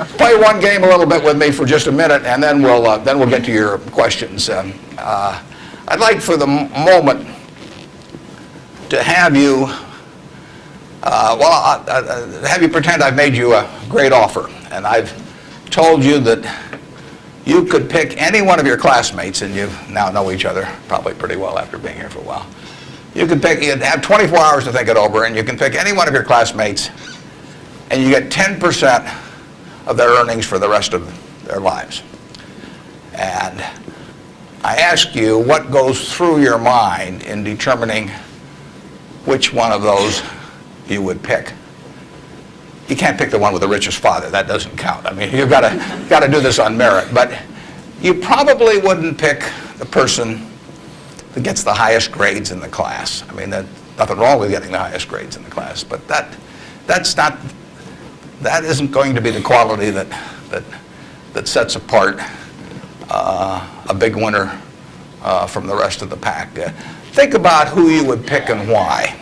Play one game a little bit with me for just a minute, and then we'll get to your questions. I'd like for the moment to have you, have you pretend I've made you a great offer, and I've told you that you could pick any one of your classmates, and you now know each other probably pretty well after being here for a while. You could pick, you'd have 24 hours to think it over, and you can pick any one of your classmates, and you get 10% of their earnings for the rest of their lives. And I ask you what goes through your mind in determining which one of those you would pick. You can't pick the one with the richest father. That doesn't count. I mean, you've got to do this on merit. But you probably wouldn't pick the person that gets the highest grades in the class. I mean, there's nothing wrong with getting the highest grades in the class, but that isn't going to be the quality that sets apart a big winner from the rest of the pack. Think about who you would pick and why.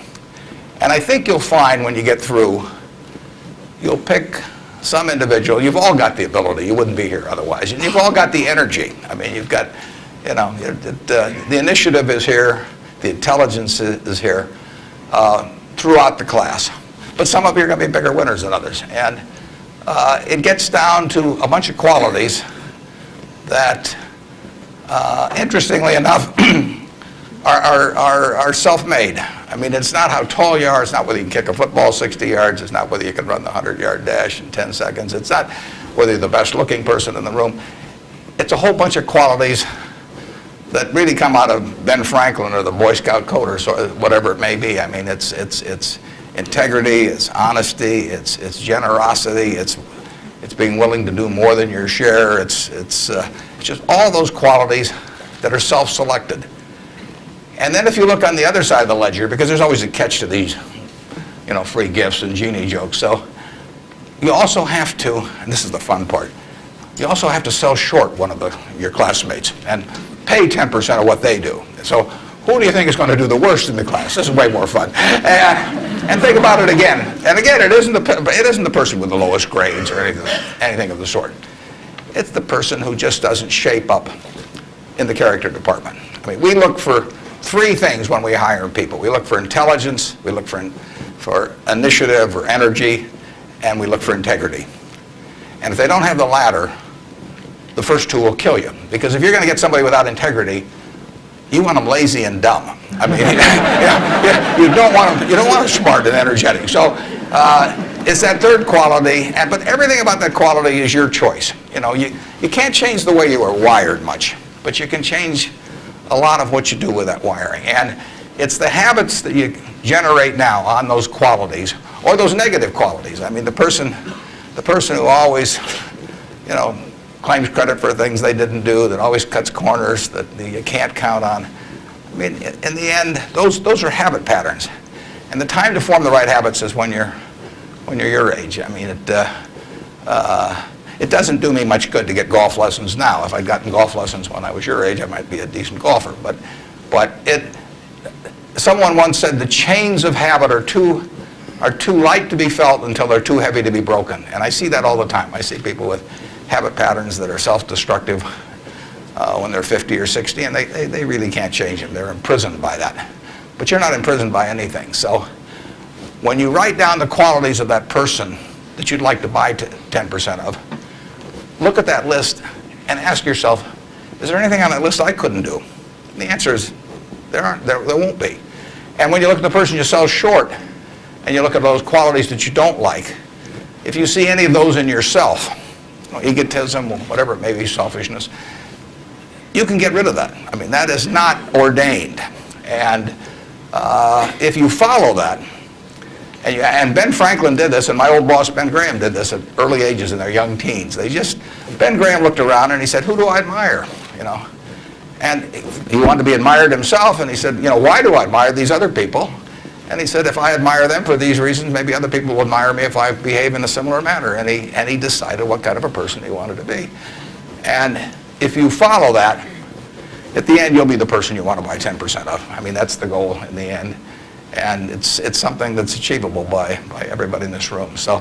And I think you'll find when you get through, you'll pick some individual. You've all got the ability. You wouldn't be here otherwise. And you've all got the energy. I mean, you've got, you know, the initiative is here. The intelligence is here throughout the class. But some of you are going to be bigger winners than others. And it gets down to a bunch of qualities that, interestingly enough, are self-made. I mean, it's not how tall you are. It's not whether you can kick a football 60 yards. It's not whether you can run the 100-yard dash in 10 seconds. It's not whether you're the best-looking person in the room. It's a whole bunch of qualities that really come out of Ben Franklin or the Boy Scout code or so, whatever it may be. I mean, it's integrity, it's honesty, it's generosity, it's being willing to do more than your share. It's just all those qualities that are self-selected. And then if you look on the other side of the ledger, because there's always a catch to these, you know, free gifts and genie jokes. So you also have to, and this is the fun part, you also have to sell short one of your classmates and pay 10% of what they do. So who do you think is going to do the worst in the class? This is way more fun. And think about it again. And again, it isn't the person with the lowest grades or anything of the sort. It's the person who just doesn't shape up in the character department. I mean, we look for three things when we hire people. We look for intelligence, we look for initiative or energy, and we look for integrity. And if they don't have the latter, the first two will kill you. Because if you're going to get somebody without integrity, you want them lazy and dumb. I mean, you don't want them smart and energetic. So it's that third quality, but everything about that quality is your choice. You know, you can't change the way you are wired much, but you can change a lot of what you do with that wiring. And it's the habits that you generate now on those qualities, or those negative qualities. I mean, the person who always, you know, claims credit for things they didn't do, that always cuts corners, that you can't count on. I mean, in the end, those are habit patterns. And the time to form the right habits is when you're your age. I mean, it doesn't do me much good to get golf lessons now. If I'd gotten golf lessons when I was your age, I might be a decent golfer. But someone once said the chains of habit are too light to be felt until they're too heavy to be broken. And I see that all the time. I see people with habit patterns that are self-destructive when they're 50 or 60, and they really can't change them. They're imprisoned by that. But you're not imprisoned by anything. So when you write down the qualities of that person that you'd like to buy 10% of, look at that list and ask yourself, is there anything on that list I couldn't do? And the answer is there won't be. And when you look at the person you sell short and you look at those qualities that you don't like, if you see any of those in yourself, egotism, whatever it may be, selfishness, you can get rid of that. I mean, that is not ordained. And if you follow that, and Ben Franklin did this, and my old boss Ben Graham did this at early ages in their young teens. Ben Graham looked around and he said, who do I admire? You know, and he wanted to be admired himself, and he said, you know, why do I admire these other people? And he said, if I admire them for these reasons, maybe other people will admire me if I behave in a similar manner. And he decided what kind of a person he wanted to be. And if you follow that, at the end, you'll be the person you want to buy 10% of. I mean, that's the goal in the end. And it's something that's achievable by everybody in this room. So.